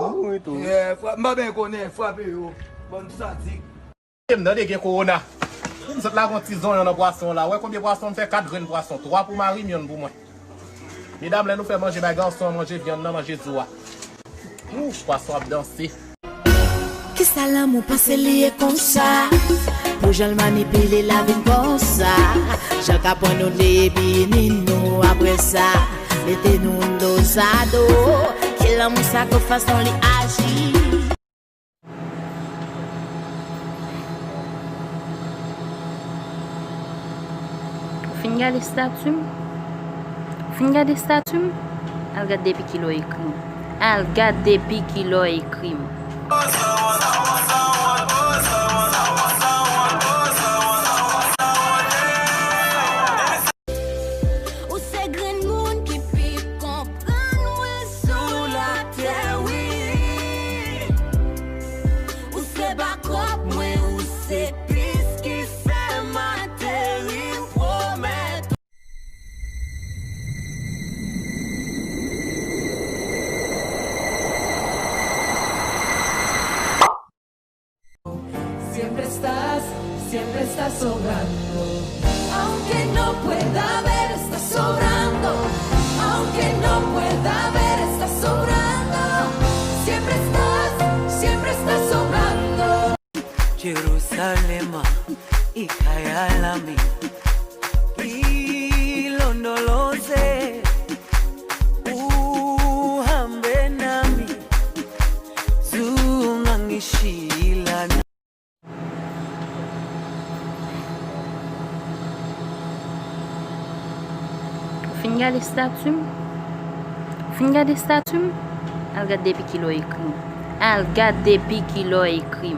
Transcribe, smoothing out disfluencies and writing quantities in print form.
Muito. Mba ben konen frappe yo. Bon sati. Mwen nan deke korona. Mwen sot la kon ti zon yon nan poisson la. Wè konbyen poisson fè 4 graines poisson. 3 pou mari, yon pou mwen. Mesdames, là nous fait manger bagan, manger viande, manger zoa. Ouf, poisson ap danser. Qui ça là mon passé lié comme ça? Pour je le manipuler la vie comme ça. J'ai qu'à prendre nous les binino après ça. Mettez-nous dosado. Qui l'a mon sac façon li agit. Finga les statues. Finga des statues. Elle regarde depuis qu'il a écrit. Elle regarde depuis qu'il a écrit. Siempre estás sobrando, aunque no pueda ver, estás sobrando, aunque no pueda ver, estás sobrando, siempre estás sobrando. Jerusalem, ikayalami, ilondoloze, uhambe nami, zungangishilana. Finga les statues. Finga des statues. Elle regarde depuis qu'il a écrit. Elle regarde depuis qu'il a écrit.